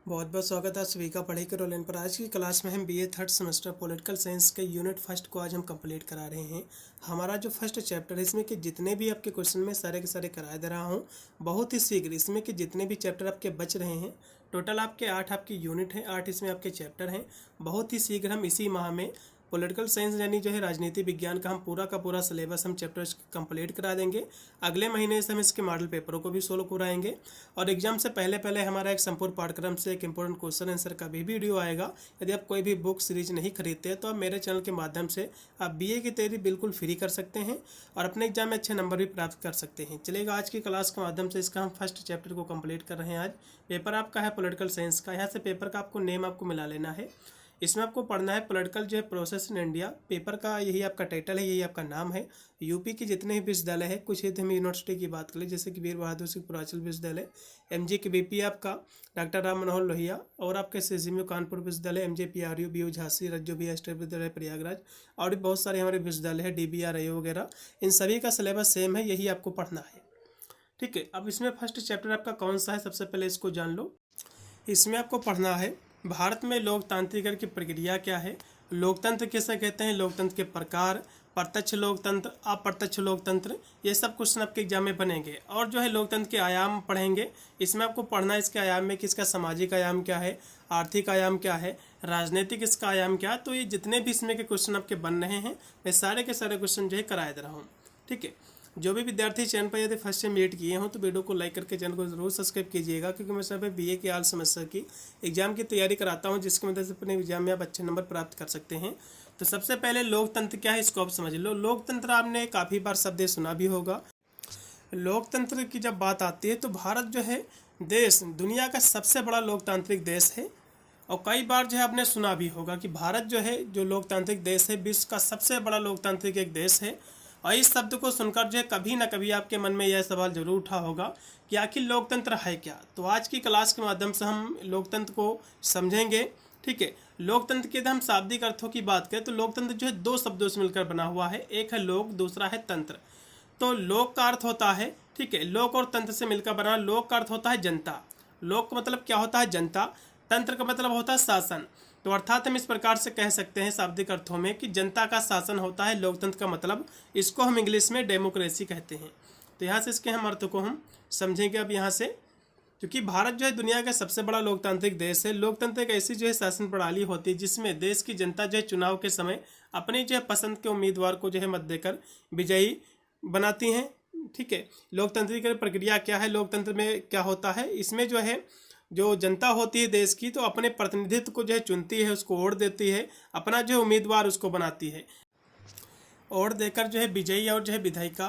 बहुत बहुत स्वागत है सभी का पढ़ाई के रोल पर। आज की क्लास में हम BA third semester political science के यूनिट फर्स्ट को आज हम कंप्लीट करा रहे हैं। हमारा जो फर्स्ट चैप्टर है इसमें कि जितने भी आपके क्वेश्चन में सारे के सारे करा दे रहा हूँ बहुत ही शीघ्र। इसमें कि जितने भी चैप्टर आपके बच रहे हैं, टोटल आपके 8 आपकी यूनिट हैं, 8 इसमें आपके चैप्टर हैं। बहुत ही शीघ्र हम इसी माह में पॉलिटिकल साइंस यानी जो है राजनीति विज्ञान का हम पूरा का पूरा सिलेबस हम चैप्टर्स कंप्लीट करा देंगे। अगले महीने से हम इसके मॉडल पेपरों को भी सोल्व कराएंगे और एग्जाम से पहले पहले हमारा एक संपूर्ण पाठ्यक्रम से एक इंपॉर्टेंट क्वेश्चन आंसर का भी वीडियो आएगा। यदि आप कोई भी बुक सीरीज नहीं खरीदते तो आप मेरे चैनल के माध्यम से आप बीए की तैयारी बिल्कुल फ्री कर सकते हैं और अपने एग्जाम में अच्छे नंबर भी प्राप्त कर सकते हैं। चलेगा, आज की क्लास के माध्यम से इसका हम फर्स्ट चैप्टर को कंप्लीट कर रहे हैं। आज पेपर आपका है पॉलिटिकल साइंस का। यहाँ से पेपर का आपको नेम आपको मिला लेना है। इसमें आपको पढ़ना है पॉलिटिकल जो है प्रोसेस इन इंडिया। पेपर का यही आपका टाइटल है, यही आपका नाम है। यूपी के जितने भी विश्वविद्यालय है, कुछ यदि हम यूनिवर्सिटी की बात करें जैसे कि वीर बहादुर सिंह पूर्वांचल विश्वविद्यालय, एमजे के बीपी आपका डॉक्टर राम मनोहर लोहिया, और आपके सीजीएमयू कानपुर विश्वविद्यालय, एमजे पीआरयू बीयू झांसी, रज्जो बी स्टेट विश्वविद्यालय प्रयागराज, और भी बहुत सारे हमारे विश्वविद्यालय है, डीबीआरआईओ वगैरह। इन सभी का सिलेबस सेम है, यही आपको पढ़ना है। ठीक है, अब इसमें फर्स्ट चैप्टर आपका कौन सा है सबसे पहले इसको जान लो। इसमें आपको पढ़ना है भारत में लोकतांत्रिकरण की प्रक्रिया क्या है, लोकतंत्र किसे कहते हैं, लोकतंत्र के प्रकार, प्रत्यक्ष लोकतंत्र, अप्रत्यक्ष लोकतंत्र, ये सब क्वेश्चन आपके एग्जाम में बनेंगे। और जो है लोकतंत्र के आयाम पढ़ेंगे। इसमें आपको पढ़ना है इसके आयाम में कि इसका सामाजिक आयाम क्या है, आर्थिक आयाम क्या है, राजनीतिक इसका आयाम क्या है। तो ये जितने भी इसमें के क्वेश्चन आपके बन रहे हैं मैं सारे के सारे क्वेश्चन जो है कराए दे रहा हूँ। ठीक है, जो भी विद्यार्थी चैनल पर यदि फर्स्ट टाइम विजिट किए हों तो वीडियो को लाइक करके चैनल को जरूर सब्सक्राइब कीजिएगा, क्योंकि मैं सब बीए की आल सेमेस्टर की एग्जाम की तैयारी कराता हूं, जिसकी मदद से अपने एग्जाम में आप अच्छे नंबर प्राप्त कर सकते हैं। तो सबसे पहले लोकतंत्र क्या है इसको आप समझ लो। लोकतंत्र आपने काफ़ी बार शब्द सुना भी होगा। लोकतंत्र की जब बात आती है तो भारत जो है देश दुनिया का सबसे बड़ा लोकतांत्रिक देश है। और कई बार जो है आपने सुना भी होगा कि भारत जो है जो लोकतांत्रिक देश है, विश्व का सबसे बड़ा लोकतांत्रिक एक देश है। और इस शब्द को सुनकर जो है कभी ना कभी आपके मन में यह सवाल जरूर उठा होगा कि आखिर लोकतंत्र है क्या। तो आज की क्लास के माध्यम से हम लोकतंत्र को समझेंगे। ठीक है, लोकतंत्र के यदि हम शाब्दिक अर्थों की बात करें तो लोकतंत्र जो है दो शब्दों से मिलकर बना हुआ है, एक है लोक, दूसरा है तंत्र। तो लोक का अर्थ होता है, ठीक है, लोक और तंत्र से मिलकर बना। लोक का अर्थ होता है जनता, लोक का मतलब क्या होता है जनता, तंत्र का मतलब होता है शासन। तो अर्थात हम इस प्रकार से कह सकते हैं शाब्दिक अर्थों में कि जनता का शासन होता है लोकतंत्र का मतलब। इसको हम इंग्लिश में डेमोक्रेसी कहते हैं। तो यहाँ से इसके हम अर्थ को हम समझेंगे अब यहाँ से। क्योंकि भारत जो है दुनिया का सबसे बड़ा लोकतांत्रिक देश है। लोकतंत्र एक ऐसी जो है शासन प्रणाली होती है जिसमें देश की जनता जो है चुनाव के समय अपनी जो है पसंद के उम्मीदवार को जो है मत देकर विजयी बनाती हैं। ठीक है, लोकतांत्रिक प्रक्रिया क्या है, लोकतंत्र में क्या होता है, इसमें जो है जो जनता होती है देश की तो अपने प्रतिनिधित्व को जो है चुनती है, उसको वोट देती है, अपना जो उम्मीदवार उसको बनाती है, वोट देकर जो है विजयी और जो है विधायिका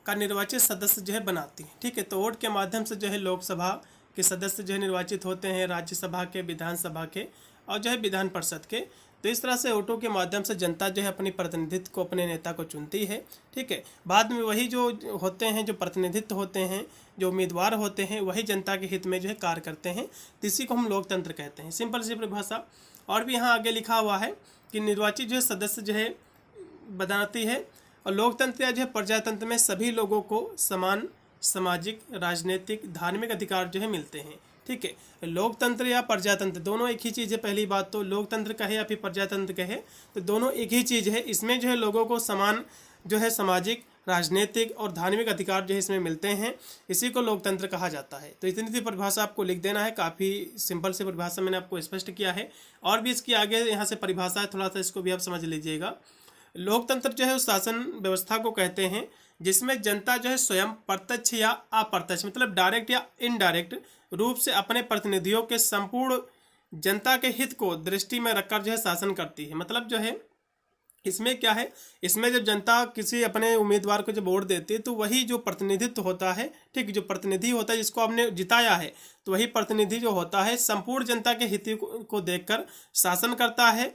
का निर्वाचित सदस्य जो है बनाती है। ठीक है, तो वोट के माध्यम से जो है लोकसभा के सदस्य जो है निर्वाचित होते हैं, राज्यसभा के, विधानसभा के और जो है विधान परिषद के। तो इस तरह से वोटों के माध्यम से जनता जो है अपनी प्रतिनिधित्व को, अपने नेता को चुनती है। ठीक है, बाद में वही जो होते हैं, जो प्रतिनिधित्व होते हैं, जो उम्मीदवार होते हैं, वही जनता के हित में जो है कार्य करते हैं। तो इसी को हम लोकतंत्र कहते हैं, सिंपल सी परिभाषा। और भी यहाँ आगे लिखा हुआ है कि निर्वाचित जो है सदस्य जो है बनाती है। और लोकतंत्र या जो है प्रजातंत्र में सभी लोगों को समान सामाजिक, राजनीतिक, धार्मिक अधिकार जो है मिलते हैं। ठीक है, लोकतंत्र या प्रजातंत्र दोनों एक ही चीज़ है। पहली बात तो लोकतंत्र कहे या फिर प्रजातंत्र कहे तो दोनों एक ही चीज़ है। इसमें जो है लोगों को समान जो है सामाजिक, राजनीतिक और धार्मिक अधिकार जो है इसमें मिलते हैं। इसी को लोकतंत्र कहा जाता है। तो इतनी सी परिभाषा आपको लिख देना है। काफ़ी सिंपल सी परिभाषा मैंने आपको स्पष्ट किया है। और भी इसकी आगे यहाँ से परिभाषा है, थोड़ा सा इसको भी आप समझ लीजिएगा। लोकतंत्र जो है उस शासन व्यवस्था को कहते हैं जिसमें जनता जो है स्वयं प्रत्यक्ष या अप्रत्यक्ष मतलब डायरेक्ट या इनडायरेक्ट रूप से अपने प्रतिनिधियों के संपूर्ण जनता के हित को दृष्टि में रखकर जो है शासन करती है। मतलब जो है इसमें क्या है, इसमें जब जनता किसी अपने उम्मीदवार को जब वोट देती है तो वही जो प्रतिनिधित्व होता है, ठीक, जो प्रतिनिधि होता है जिसको आपने जिताया है, तो वही प्रतिनिधि जो होता है संपूर्ण जनता के हित को देखकर शासन करता है।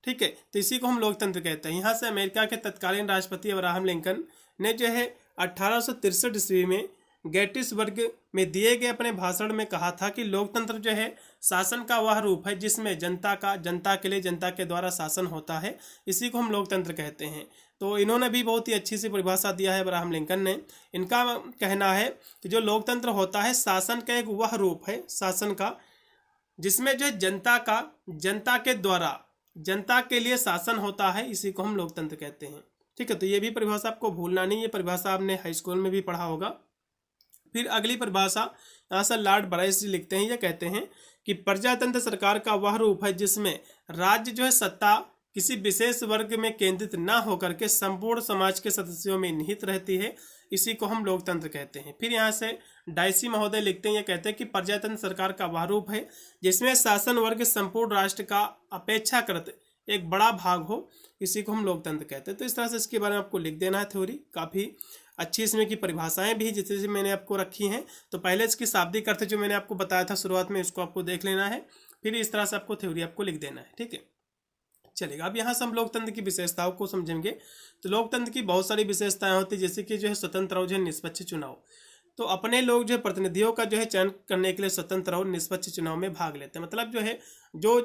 ठीक है, तो इसी को हम लोकतंत्र कहते हैं। यहाँ से अमेरिका के तत्कालीन राष्ट्रपति अब्राहम लिंकन ने जो है 1863 ईस्वी में गेटिसबर्ग में दिए गए अपने भाषण में कहा था कि लोकतंत्र जो है शासन का वह रूप है जिसमें जनता के लिए, जनता के द्वारा शासन होता है। इसी को हम लोकतंत्र कहते हैं। तो इन्होंने भी बहुत ही अच्छी सी परिभाषा दिया है अब्राहम लिंकन ने। इनका कहना है कि जो लोकतंत्र होता है शासन का एक वह रूप है, शासन का जिसमें जो है जनता के द्वारा जनता के लिए शासन होता है, इसी को हम लोकतंत्र कहते हैं। ठीक है, तो ये भी परिभाषा आपको भूलना नहीं, ये परिभाषा आपने हाई स्कूल में भी पढ़ा होगा। फिर अगली परिभाषा यहाँ से लॉर्ड ब्राइस जी लिखते हैं, ये कहते हैं कि प्रजातंत्र सरकार का वह रूप है जिसमें राज्य जो है सत्ता किसी विशेष वर्ग में केंद्रित न होकर के संपूर्ण समाज के सदस्यों में निहित रहती है, इसी को हम लोकतंत्र कहते हैं। फिर यहाँ से डाइसी महोदय लिखते हैं, ये कहते हैं कि प्रजातंत्र सरकार का वह रूप है जिसमें शासन वर्ग संपूर्ण राष्ट्र का अपेक्षाकृत एक बड़ा भाग हो, इसी को हम लोकतंत्र कहते हैं। तो इस तरह से इसके बारे में आपको लिख देना है थ्योरी। काफ़ी अच्छी इसमें की परिभाषाएं भी जितनी मैंने आपको रखी हैं, तो पहले इसकी शाब्दिक अर्थ जो मैंने आपको बताया था शुरुआत में, इसको आपको देख लेना है, फिर इस तरह से आपको थ्योरी आपको लिख देना है। ठीक है, चलेगा। अब यहाँ से हम लोकतंत्र की विशेषताओं को समझेंगे। तो लोकतंत्र की बहुत सारी विशेषताएं होती है, जैसे कि जो है स्वतंत्र और जो है निष्पक्ष चुनाव। तो अपने लोग जो है प्रतिनिधियों का जो है चयन करने के लिए स्वतंत्र और निष्पक्ष चुनाव में भाग लेते हैं। मतलब जो है जो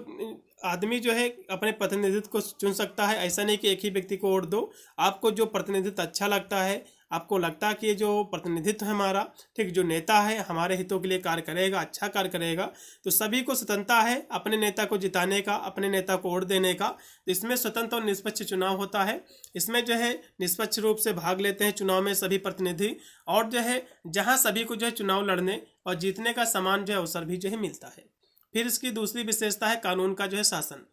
आदमी जो है अपने प्रतिनिधित्व को चुन सकता है, ऐसा नहीं कि एक ही व्यक्ति को वोट दो। आपको जो प्रतिनिधित्व अच्छा लगता है, आपको लगता है कि ये जो प्रतिनिधित्व है हमारा, ठीक, जो नेता है हमारे हितों के लिए कार्य करेगा, अच्छा कार्य करेगा, तो सभी को स्वतंत्रता है अपने नेता को जिताने का, अपने नेता को वोट देने का। तो इसमें स्वतंत्र और निष्पक्ष चुनाव होता है। इसमें जो है निष्पक्ष रूप से भाग लेते हैं चुनाव में सभी प्रतिनिधि, और जो है जहाँ सभी को जो है चुनाव लड़ने और जीतने का समान जो है अवसर भी जो है मिलता है। फिर इसकी दूसरी विशेषता है कानून का जो है शासन।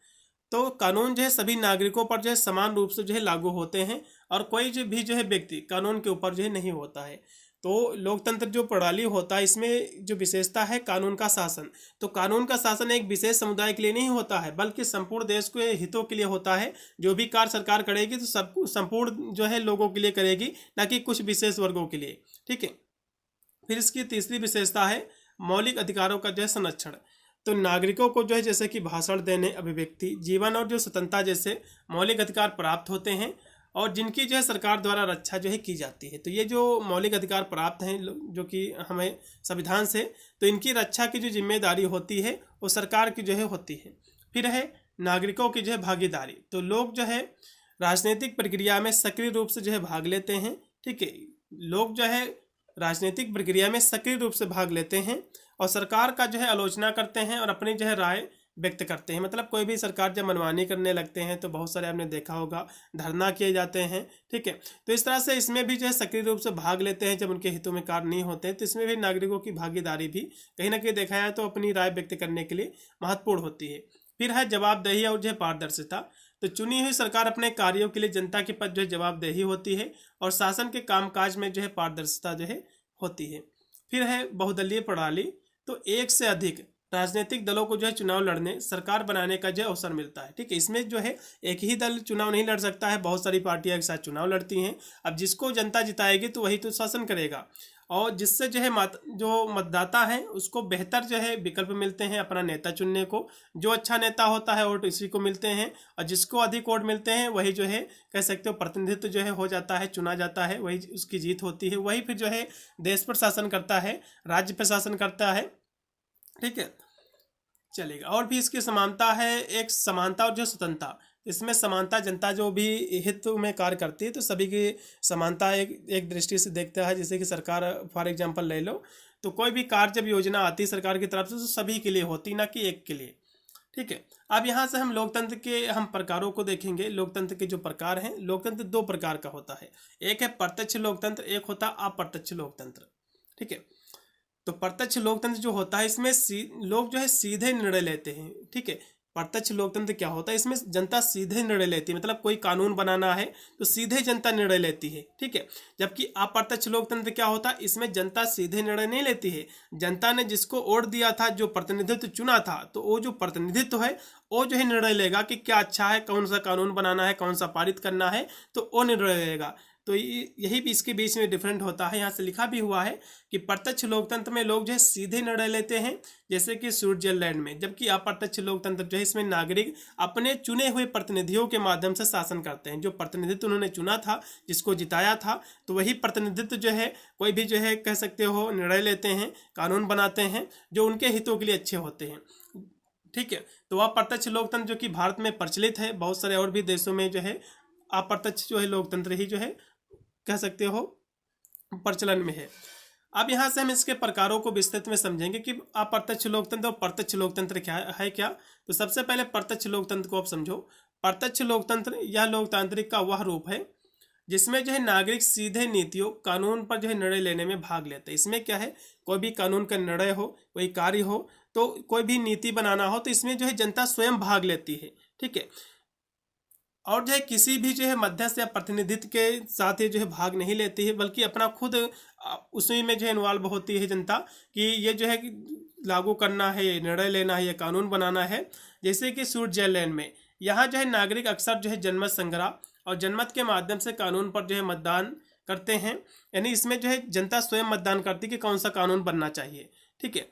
तो कानून जो है सभी नागरिकों पर जो है समान रूप से जो है लागू होते हैं, और कोई जो है व्यक्ति कानून के ऊपर जो है नहीं होता है। तो लोकतंत्र जो प्रणाली होता है, इसमें जो विशेषता है कानून का शासन। तो कानून का शासन एक विशेष समुदाय के लिए नहीं होता है, बल्कि संपूर्ण देश के हितों के लिए होता है। जो भी कार्य सरकार करेगी तो सब संपूर्ण जो है लोगों के लिए करेगी, ना कि कुछ विशेष वर्गों के लिए। ठीक है, फिर इसकी तीसरी विशेषता है मौलिक अधिकारों का जो है संरक्षण। तो नागरिकों को जो है जैसे कि भाषण देने, अभिव्यक्ति, जीवन और जो स्वतंत्रता जैसे मौलिक अधिकार प्राप्त होते हैं, और जिनकी जो है सरकार द्वारा रक्षा जो है की जाती है। तो ये जो मौलिक अधिकार प्राप्त हैं जो कि हमें संविधान से, तो इनकी रक्षा की जो जिम्मेदारी होती है वो सरकार की जो है होती है। फिर है नागरिकों की जो है भागीदारी। तो लोग जो है राजनीतिक प्रक्रिया में सक्रिय रूप से जो है भाग लेते हैं। ठीक है, लोग जो है राजनीतिक प्रक्रिया में सक्रिय रूप से भाग लेते हैं और सरकार का जो है आलोचना करते हैं और अपनी जो है राय व्यक्त करते हैं। मतलब कोई भी सरकार जब मनमानी करने लगते हैं तो बहुत सारे आपने देखा होगा धरना किए जाते हैं। ठीक है, तो इस तरह से इसमें भी जो है सक्रिय रूप से भाग लेते हैं जब उनके हितों में कार्य नहीं होते हैं। तो इसमें भी नागरिकों की भागीदारी भी कहीं ना कहीं देखा जाए तो अपनी राय व्यक्त करने के लिए महत्वपूर्ण होती है। फिर है जवाबदेही और जो है पारदर्शिता। तो चुनी हुई सरकार अपने कार्यों के लिए जनता के प्रति जो है जवाबदेही होती है, और शासन के कामकाज में जो है पारदर्शिता जो है होती है। फिर है बहुदलीय प्रणाली। तो एक से अधिक राजनीतिक दलों को जो है चुनाव लड़ने, सरकार बनाने का जो है अवसर मिलता है। ठीक है, इसमें जो है एक ही दल चुनाव नहीं लड़ सकता है, बहुत सारी पार्टियां एक साथ चुनाव लड़ती हैं। अब जिसको जनता जिताएगी तो वही तो शासन करेगा, और जिससे जो है जो मतदाता हैं उसको बेहतर जो है विकल्प मिलते हैं अपना नेता चुनने को। जो अच्छा नेता होता है वोट इसी को मिलते हैं, और जिसको अधिक वोट मिलते हैं वही जो है कह सकते हो प्रतिनिधित्व जो है हो जाता है, चुना जाता है, वही उसकी जीत होती है। वही फिर जो है देश पर शासन करता है, राज्य पर शासन करता है। ठीक है, चलेगा। और भी इसकी समानता है, एक समानता और जो स्वतंत्रता। इसमें समानता, जनता जो भी हित में कार्य करती है तो सभी की समानता एक दृष्टि से देखता है। जैसे कि सरकार फॉर एग्जांपल ले लो, तो कोई भी कार्य जब योजना आती है सरकार की तरफ से तो सभी के लिए होती, ना कि एक के लिए। ठीक है, अब यहाँ से हम लोकतंत्र के हम प्रकारों को देखेंगे। लोकतंत्र के जो प्रकार हैं, लोकतंत्र दो प्रकार का होता है, एक है प्रत्यक्ष लोकतंत्र, एक होता है अप्रत्यक्ष लोकतंत्र। ठीक है, तो प्रत्यक्ष लोकतंत्र जो होता है इसमें लोग जो है सीधे निर्णय लेते हैं। ठीक है, प्रत्यक्ष लोकतंत्र क्या होता है, इसमें जनता सीधे निर्णय लेती है। मतलब कोई कानून बनाना है तो सीधे जनता निर्णय लेती है। ठीक है, जबकि अप्रत्यक्ष लोकतंत्र क्या होता है, इसमें जनता सीधे निर्णय नहीं लेती है। जनता ने जिसको वोट दिया था, जो प्रतिनिधित्व चुना था, तो वो जो प्रतिनिधित्व है वो जो है निर्णय लेगा कि क्या अच्छा है, कौन सा कानून बनाना है, कौन सा पारित करना है, तो वो निर्णय लेगा। तो यही भी इसके बीच में डिफरेंट होता है। यहाँ से लिखा भी हुआ है कि प्रत्यक्ष लोकतंत्र में लोग जो है सीधे निर्णय लेते हैं, जैसे कि स्विट्जरलैंड में, जबकि अप्रत्यक्ष लोकतंत्र जो है इसमें नागरिक अपने चुने हुए प्रतिनिधियों के माध्यम से शासन करते हैं। जो प्रतिनिधित्व उन्होंने चुना था, जिसको जिताया था, तो वही प्रतिनिधित्व जो है कोई भी जो है कह सकते हो निर्णय लेते हैं, कानून बनाते हैं जो उनके हितों के लिए अच्छे होते हैं। ठीक है, तो अप्रत्यक्ष लोकतंत्र जो कि भारत में प्रचलित है, बहुत सारे और भी देशों में जो है अप्रत्यक्ष जो है लोकतंत्र ही जो है कह सकते हो प्रचलन में है। अब यहाँ से हम इसके प्रकारों को विस्तृत में समझेंगे कि अप्रत्यक्ष लोकतंत्र और प्रत्यक्ष लोकतंत्र क्या है क्या। तो सबसे पहले प्रत्यक्ष लोकतंत्र को आप समझो। प्रत्यक्ष लोकतंत्र यह लोकतांत्रिक का वह रूप है जिसमें जो है नागरिक सीधे नीतियों कानून पर जो है निर्णय लेने में भाग लेते हैं। इसमें क्या है, कोई भी कानून का निर्णय हो, कोई कार्य हो, तो कोई भी नीति बनाना हो, तो इसमें जो है जनता स्वयं भाग लेती है। ठीक है, और जो है किसी भी जो है मध्यस्थ या प्रतिनिधित्व के साथ ही जो है भाग नहीं लेती है, बल्कि अपना खुद उसी में जो है इन्वॉल्व होती है जनता कि ये जो है लागू करना है, ये निर्णय लेना है, ये कानून बनाना है। जैसे कि स्विट्जरलैंड में यहाँ जो है नागरिक अक्सर जो है जनमत संग्रह और जनमत के माध्यम से कानून पर जो है मतदान करते हैं। यानी इसमें जो है जनता स्वयं मतदान करती है कि कौन सा कानून बनना चाहिए। ठीक है,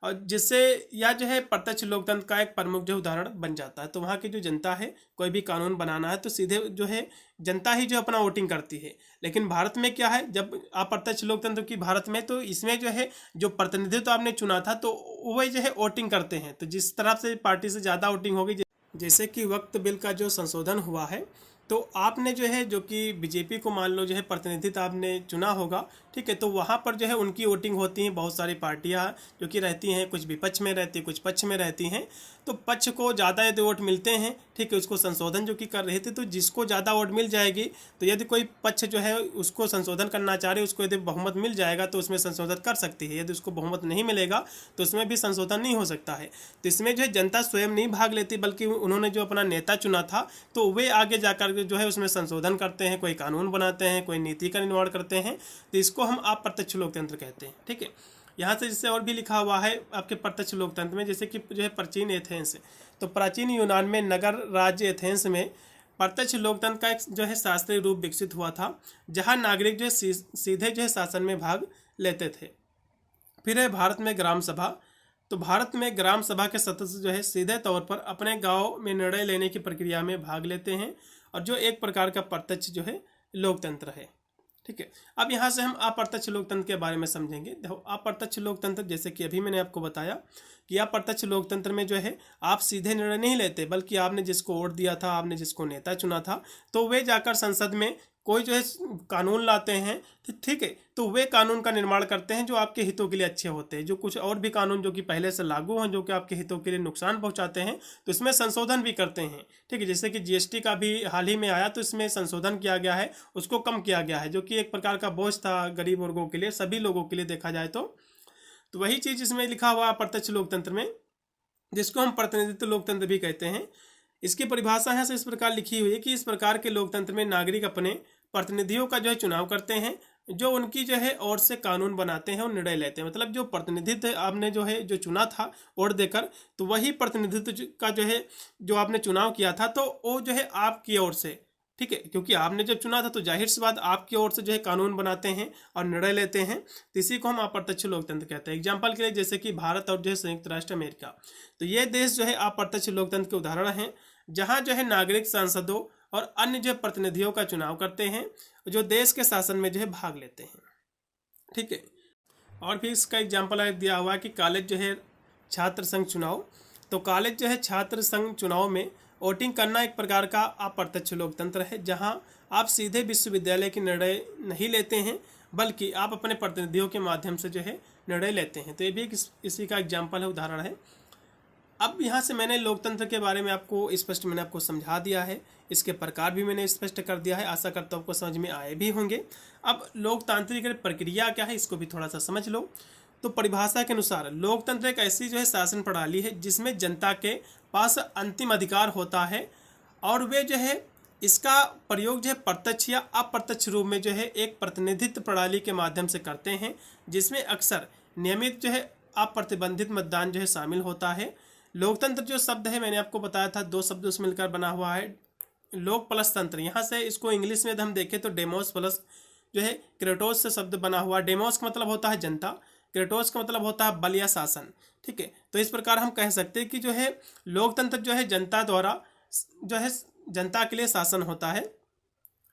और जिससे यह जो है प्रत्यक्ष लोकतंत्र का एक प्रमुख जो उदाहरण बन जाता है। तो वहाँ की जो जनता है, कोई भी कानून बनाना है तो सीधे जो है जनता ही जो अपना वोटिंग करती है। लेकिन भारत में क्या है, जब अप्रत्यक्ष लोकतंत्र की भारत में, तो इसमें जो है जो प्रतिनिधित्व आपने चुना था तो वही जो है वोटिंग करते हैं। तो जिस तरफ से पार्टी से ज़्यादा वोटिंग होगी, जैसे कि वक्त बिल का जो संशोधन हुआ है, तो आपने जो है जो कि बीजेपी को मान लो जो है प्रतिनिधित्व आपने चुना होगा। ठीक है, तो वहाँ पर जो है उनकी वोटिंग होती है। बहुत सारी पार्टियाँ जो कि रहती हैं, कुछ विपक्ष में रहती, कुछ पक्ष में रहती हैं। तो पक्ष को ज़्यादा यदि वोट मिलते हैं, ठीक है, उसको संशोधन जो कि कर रहे थे, तो जिसको ज़्यादा वोट मिल जाएगी, तो यदि कोई पक्ष जो है उसको संशोधन करना चाह रहे, उसको यदि बहुमत मिल जाएगा तो उसमें संशोधन कर सकती है। यदि उसको बहुमत नहीं मिलेगा तो उसमें भी संशोधन नहीं हो सकता है। तो इसमें जो है जनता स्वयं नहीं भाग लेती, बल्कि उन्होंने जो अपना नेता चुना था तो वे आगे जाकर जो है उसमें संशोधन करते हैं, कोई कानून बनाते हैं, कोई नीति का निर्माण करते हैं। तो इसको हम अप्रत्यक्ष लोकतंत्र कहते हैं। ठीक है, यहाँ से जिससे और भी लिखा हुआ है आपके प्रत्यक्ष लोकतंत्र में, जैसे कि जो है प्राचीन एथेंस, तो प्राचीन यूनान में नगर राज्य एथेंस में प्रत्यक्ष लोकतंत्र का एक जो है शास्त्रीय रूप विकसित हुआ था, जहाँ नागरिक जो है सीधे जो है शासन में भाग लेते थे। फिर है भारत में ग्राम सभा। तो भारत में ग्राम सभा के सदस्य जो है सीधे तौर पर अपने गांव में निर्णय लेने की प्रक्रिया में भाग लेते हैं, और जो एक प्रकार का प्रत्यक्ष जो है लोकतंत्र है। ठीक है, अब यहाँ से हम अप्रत्यक्ष लोकतंत्र के बारे में समझेंगे। देखो, अप्रत्यक्ष लोकतंत्र जैसे कि अभी मैंने आपको बताया कि अप्रत्यक्ष लोकतंत्र में जो है आप सीधे निर्णय नहीं लेते, बल्कि आपने जिसको वोट दिया था, आपने जिसको नेता चुना था, तो वे जाकर संसद में कोई जो है कानून लाते हैं। ठीक है, तो वे कानून का निर्माण करते हैं जो आपके हितों के लिए अच्छे होते हैं। जो कुछ और भी कानून जो कि पहले से लागू हैं, जो कि आपके हितों के लिए नुकसान पहुंचाते हैं, तो इसमें संशोधन भी करते हैं। ठीक है, जैसे कि जीएसटी का भी हाल ही में आया, तो इसमें संशोधन किया गया है, उसको कम किया गया है, जो कि एक प्रकार का बोझ था गरीब वर्गों के लिए, सभी लोगों के लिए देखा जाए तो वही चीज़ इसमें लिखा हुआ प्रत्यक्ष लोकतंत्र में, जिसको हम प्रतिनिधित्व लोकतंत्र भी कहते हैं। इसकी परिभाषा यहाँ से इस प्रकार लिखी हुई है कि इस प्रकार के लोकतंत्र में नागरिक अपने प्रतिनिधियों का जो है चुनाव करते हैं, जो उनकी जो है ओर से कानून बनाते हैं और निर्णय लेते हैं। मतलब जो प्रतिनिधित्व आपने जो है जो चुना था वोट देकर, तो वही प्रतिनिधित्व का जो है जो आपने चुनाव किया था, तो वो जो है आपकी ओर से, ठीक है, क्योंकि आपने जब चुना था तो जाहिर सी बात आपकी ओर से जो है कानून बनाते हैं और निर्णय लेते हैं। तो इसी को हम अप्रत्यक्ष लोकतंत्र कहते हैं। एग्जाम्पल के लिए जैसे कि भारत और जो है संयुक्त राष्ट्र अमेरिका, तो ये देश जो है अप्रत्यक्ष लोकतंत्र के उदाहरण हैं, जहाँ जो है नागरिक सांसदों और अन्य जो प्रतिनिधियों का चुनाव करते हैं, जो देश के शासन में जो है भाग लेते हैं। ठीक है, और भी इसका एग्जाम्पल दिया हुआ है कि कॉलेज जो है छात्र संघ चुनाव। तो कॉलेज जो है छात्र संघ चुनाव में वोटिंग करना एक प्रकार का अप्रत्यक्ष लोकतंत्र है, जहां आप सीधे विश्वविद्यालय के निर्णय नहीं लेते हैं, बल्कि आप अपने प्रतिनिधियों के माध्यम से जो है निर्णय लेते हैं। तो ये भी इसी का एग्जाम्पल है, उदाहरण है। अब यहाँ से मैंने लोकतंत्र के बारे में आपको स्पष्ट मैंने आपको समझा दिया है, इसके प्रकार भी मैंने स्पष्ट कर दिया है। आशा करता हूँ आपको समझ में आए भी होंगे। अब लोकतांत्रिक प्रक्रिया क्या है, इसको भी थोड़ा सा समझ लो। तो परिभाषा के अनुसार लोकतंत्र एक ऐसी जो है शासन प्रणाली है जिसमें जनता के पास अंतिम अधिकार होता है, और वे जो है इसका प्रयोग जो है प्रत्यक्ष या अप्रत्यक्ष रूप में जो है एक प्रतिनिधित्व प्रणाली के माध्यम से करते हैं, जिसमें अक्सर नियमित जो है अप्रतिबंधित मतदान जो है शामिल होता है। लोकतंत्र जो शब्द है मैंने आपको बताया था, दो शब्दों से मिलकर बना हुआ है, लोक प्लस तंत्र। यहाँ से इसको इंग्लिश में हम देखें तो डेमोस प्लस जो है क्रेटोस से शब्द बना हुआ। डेमोस का मतलब होता है जनता, क्रेटोस का मतलब होता है बल या शासन। ठीक है, तो इस प्रकार हम कह सकते हैं कि जो है लोकतंत्र जो है जनता द्वारा जो है जनता के लिए शासन होता है।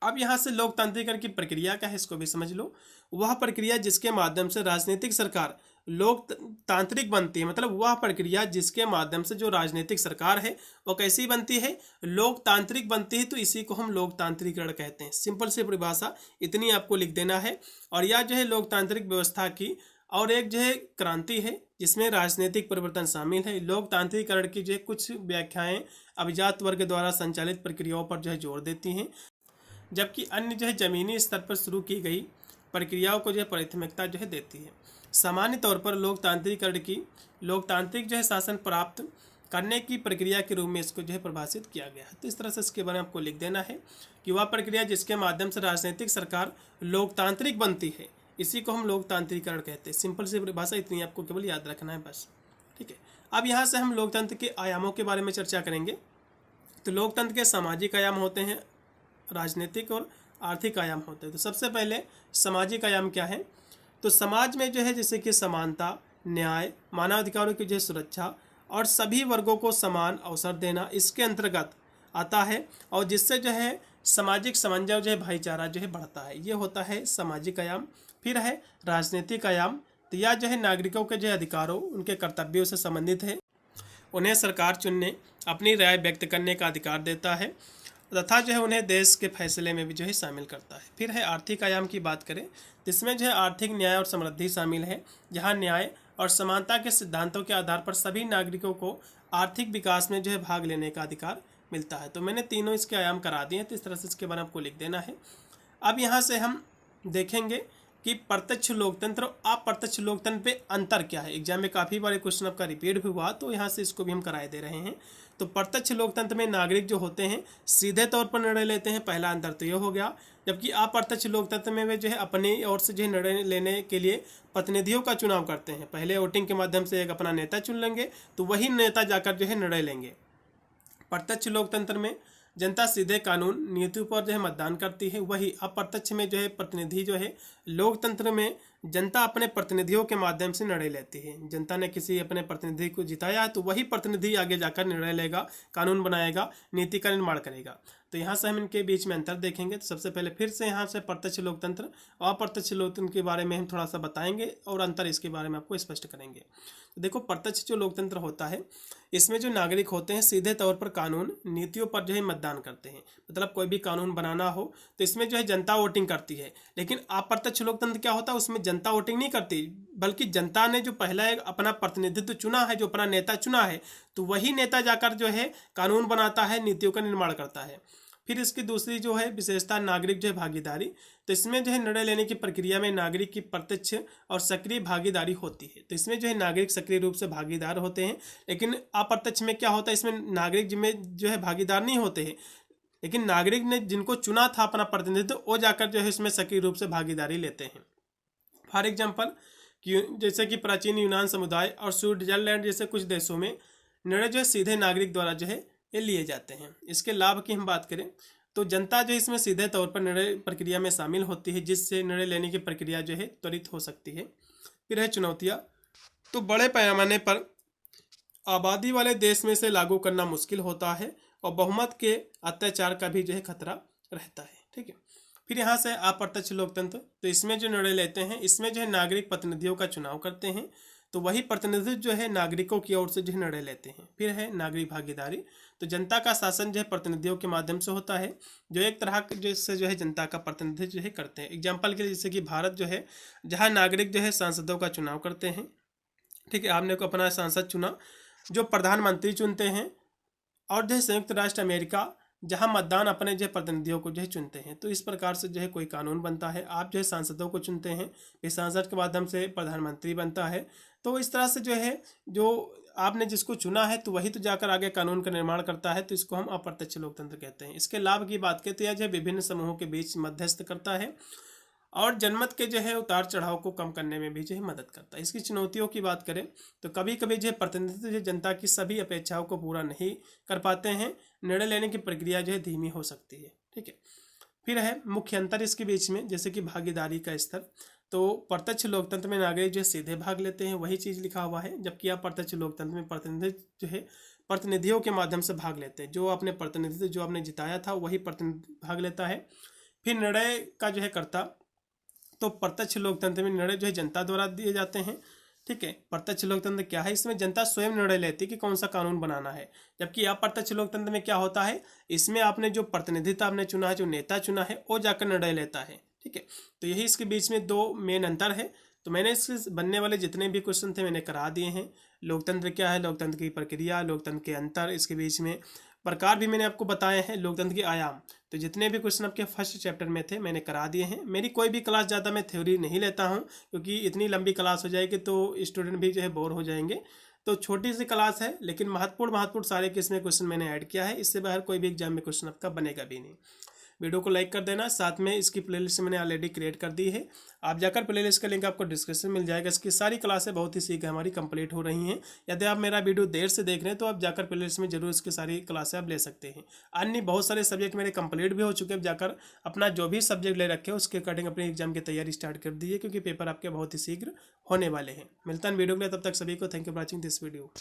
अब यहाँ से लोकतांत्रिकरण की प्रक्रिया क्या है, इसको भी समझ लो। वह प्रक्रिया जिसके माध्यम से राजनीतिक सरकार लोकतांत्रिक बनती है, मतलब वह प्रक्रिया जिसके माध्यम से जो राजनीतिक सरकार है वो कैसी बनती है, लोकतांत्रिक बनती है। तो इसी को हम लोकतांत्रिकरण कहते हैं। सिंपल सी परिभाषा इतनी आपको लिख देना है। और यह जो है लोकतांत्रिक व्यवस्था की और एक जो है क्रांति है जिसमें राजनीतिक परिवर्तन शामिल है। लोकतांत्रिकरण की जो है कुछ व्याख्याएं अभिजात वर्ग द्वारा संचालित प्रक्रियाओं पर जो है जोर देती हैं, जबकि अन्य जो है जमीनी स्तर पर शुरू की गई प्रक्रियाओं को जो है प्राथमिकता जो है देती है। सामान्य तौर पर लोकतांत्रिक जो है शासन प्राप्त करने की प्रक्रिया के रूप में इसको जो है परिभाषित किया गया है। तो इस तरह से इसके बारे में आपको लिख देना है कि वह प्रक्रिया जिसके माध्यम से राजनीतिक सरकार लोकतांत्रिक बनती है, इसी को हम लोकतांत्रिकरण कहते हैं। सिंपल सी परिभाषा इतनी आपको केवल याद रखना है बस, ठीक है। अब यहाँ से हम लोकतंत्र के आयामों के बारे में चर्चा करेंगे। तो लोकतंत्र के सामाजिक आयाम होते हैं, राजनीतिक और आर्थिक आयाम होते हैं। तो सबसे पहले सामाजिक आयाम क्या है, तो समाज में जो है जैसे कि समानता, न्याय, मानवाधिकारों की जो है सुरक्षा और सभी वर्गों को समान अवसर देना इसके अंतर्गत आता है, और जिससे जो है सामाजिक समन्वय जो है भाईचारा जो है बढ़ता है। ये होता है सामाजिक आयाम। फिर है राजनीतिक आयाम। तो यह जो है नागरिकों के जो अधिकारों, उनके कर्तव्यों से संबंधित है। उन्हें सरकार चुनने, अपनी राय व्यक्त करने का अधिकार देता है तथा जो है उन्हें देश के फैसले में भी जो है शामिल करता है। फिर है आर्थिक आयाम की बात करें तो इसमें जो है आर्थिक न्याय और समृद्धि शामिल है, जहां न्याय और समानता के सिद्धांतों के आधार पर सभी नागरिकों को आर्थिक विकास में जो है भाग लेने का अधिकार मिलता है। तो मैंने तीनों इसके आयाम करा दिए हैं, तो इस तरह से इसके बारे में आपको लिख देना है। अब यहाँ से हम देखेंगे कि प्रत्यक्ष लोकतंत्र और अप्रत्यक्ष लोकतंत्र पे अंतर क्या है। एग्जाम में काफ़ी बार क्वेश्चन आपका रिपीट भी हुआ, तो यहाँ से इसको भी हम कराए दे रहे हैं। तो प्रत्यक्ष लोकतंत्र में नागरिक जो होते हैं सीधे तौर पर निर्णय लेते हैं, पहला अंतर तो ये हो गया। जबकि अप्रत्यक्ष लोकतंत्र में वे जो है अपनी ओर से जो है निर्णय लेने के लिए प्रतिनिधियों का चुनाव करते हैं। पहले वोटिंग के माध्यम से एक अपना नेता चुन लेंगे, तो वही नेता जाकर जो है निर्णय लेंगे। प्रत्यक्ष लोकतंत्र में जनता सीधे कानून नीतियों पर जो है मतदान करती है, वही अप्रत्यक्ष में जो है प्रतिनिधि जो है लोकतंत्र में जनता अपने प्रतिनिधियों के माध्यम से निर्णय लेती है। जनता ने किसी अपने प्रतिनिधि को जिताया है तो वही प्रतिनिधि आगे जाकर निर्णय लेगा, कानून बनाएगा, नीति का निर्माण करेगा। तो यहाँ से हम इनके बीच में अंतर देखेंगे। तो सबसे पहले फिर से यहाँ से प्रत्यक्ष लोकतंत्र और अप्रत्यक्ष लोकतंत्र के बारे में हम थोड़ा सा बताएंगे और अंतर इसके बारे में आपको स्पष्ट करेंगे। तो देखो, प्रत्यक्ष जो लोकतंत्र होता है इसमें जो नागरिक होते हैं सीधे तौर पर कानून नीतियों पर जो है मतदान करते हैं। मतलब कोई भी कानून बनाना हो तो इसमें जो है जनता वोटिंग करती है। लेकिन अप्रत्यक्ष लोकतंत्र क्या होता है, उसमें जनता वोटिंग नहीं करती, बल्कि जनता ने जो पहला एक अपना प्रतिनिधित्व चुना है, जो अपना नेता चुना है, तो वही नेता जाकर जो है कानून बनाता है, नीतियों का निर्माण करता है। फिर इसकी दूसरी जो है विशेषता नागरिक जो है भागीदारी। तो इसमें जो है निर्णय लेने की प्रक्रिया में नागरिक की प्रत्यक्ष और सक्रिय भागीदारी होती है। तो इसमें जो है नागरिक सक्रिय रूप से भागीदार होते हैं। लेकिन अप्रत्यक्ष में क्या होता है, इसमें नागरिक में जो है भागीदार नहीं होते हैं, लेकिन नागरिक ने जिनको चुना था अपना प्रतिनिधित्व, वो जाकर जो है इसमें सक्रिय रूप से भागीदारी लेते हैं। फॉर एग्जाम्पल, जैसे कि प्राचीन यूनान समुदाय और स्विट्जरलैंड जैसे कुछ देशों में निर्णय जो है सीधे नागरिक द्वारा जो है ये लिए जाते हैं। इसके लाभ की हम बात करें तो जनता जो इसमें सीधे तौर पर निर्णय प्रक्रिया में शामिल होती है, जिससे निर्णय लेने की प्रक्रिया जो है त्वरित हो सकती है। फिर है चुनौतियाँ। तो बड़े पैमाने पर आबादी वाले देश में से लागू करना मुश्किल होता है और बहुमत के अत्याचार का भी जो है खतरा रहता है। ठीक है। फिर यहाँ से अप्रत्यक्ष लोकतंत्र। तो इसमें जो निर्णय लेते हैं इसमें जो है नागरिक प्रतिनिधियों का चुनाव करते हैं, तो वही प्रतिनिधि जो है नागरिकों की ओर से जो है निर्णय लेते हैं। फिर है नागरिक भागीदारी। तो जनता का शासन जो है प्रतिनिधियों के माध्यम से होता है, जो एक तरह से जो है जनता का प्रतिनिधि जो है करते हैं। एग्जाम्पल के लिए जैसे कि भारत जो है, जहाँ नागरिक जो है सांसदों का चुनाव करते हैं। ठीक है, आपने को अपना सांसद चुना, जो प्रधानमंत्री चुनते हैं। और जो है संयुक्त राष्ट्र अमेरिका, जहां मतदान अपने जो प्रतिनिधियों को जो है चुनते हैं। तो इस प्रकार से जो है कोई कानून बनता है। आप जो है सांसदों को चुनते हैं, इस सांसद के माध्यम से प्रधानमंत्री बनता है। तो इस तरह से जो है जो आपने जिसको चुना है तो वही तो जाकर आगे कानून का निर्माण करता है। तो इसको हम अप्रत्यक्ष लोकतंत्र कहते हैं। इसके लाभ की बात करते हैं, जो विभिन्न समूहों के बीच मध्यस्थ करता है और जनमत के जो है उतार चढ़ाव को कम करने में भी जो है मदद करता है। इसकी चुनौतियों की बात करें तो कभी कभी जो है प्रतिनिधित्व जो जनता की सभी अपेक्षाओं को पूरा नहीं कर पाते हैं, निर्णय लेने की प्रक्रिया जो है धीमी हो सकती है। ठीक है। फिर है मुख्य अंतर इसके बीच में, जैसे कि भागीदारी का स्तर। तो प्रत्यक्ष लोकतंत्र में नागरिक जो सीधे भाग लेते हैं, वही चीज़ लिखा हुआ है, जबकि अप्रत्यक्ष लोकतंत्र में प्रतिनिधि जो है प्रतिनिधियों के माध्यम से भाग लेते हैं। जो अपने प्रतिनिधित्व जो आपने जिताया था वही प्रतिनिधि भाग लेता है। फिर निर्णय का जो है कर्ता, तो प्रत्यक्ष लोकतंत्र में निर्णय जो है जनता द्वारा दिए जाते हैं, ठीक है। प्रत्यक्ष लोकतंत्र क्या है, इसमें जनता स्वयं निर्णय लेती है कि कौन सा कानून बनाना है। जबकि अप्रत्यक्ष लोकतंत्र में क्या होता है, इसमें आपने जो प्रतिनिधित्व आपने चुना है, जो नेता चुना है, वो जाकर निर्णय लेता है। ठीक है, तो यही इसके बीच में दो मेन अंतर है। तो मैंने इससे बनने वाले जितने भी क्वेश्चन थे मैंने करा दिए हैं। लोकतंत्र क्या है, लोकतंत्र की प्रक्रिया, लोकतंत्र के अंतर, इसके बीच में प्रकार भी मैंने आपको बताए हैं, लोकतंत्र के आयाम। तो जितने भी क्वेश्चन आपके फर्स्ट चैप्टर में थे मैंने करा दिए हैं। मेरी कोई भी क्लास ज़्यादा मैं थ्योरी नहीं लेता हूं, क्योंकि इतनी लंबी क्लास हो जाएगी तो स्टूडेंट भी जो है बोर हो जाएंगे। तो छोटी सी क्लास है, लेकिन महत्वपूर्ण सारे इसमें क्वेश्चन मैंने ऐड किया है। इससे बाहर कोई भी एग्जाम में क्वेश्चन आपका बनेगा भी नहीं। वीडियो को लाइक कर देना, साथ में इसकी प्लेलिस्ट मैंने ऑलरेडी क्रिएट कर दी है, आप जाकर प्लेलिस्ट का लिंक आपको डिस्क्रिप्शन मिल जाएगा। इसकी सारी क्लासें बहुत ही सीख हमारी कंप्लीट हो रही हैं। यदि आप मेरा वीडियो देर से देख रहे हैं तो आप जाकर प्लेलिस्ट में जरूर इसकी सारी क्लासें आप ले सकते हैं। अन्य बहुत सारे सब्जेक्ट मेरे कंप्लीट भी हो चुके हैं। आप जाकर अपना जो भी सब्जेक्ट ले रखे हो उसके अकॉर्डिंग अपने एग्जाम की तैयारी स्टार्ट कर दीजिए, क्योंकि पेपर आपके बहुत ही शीघ्र होने वाले हैं। मिलता है वीडियो में, तब तक सभी को thank you for watching this video.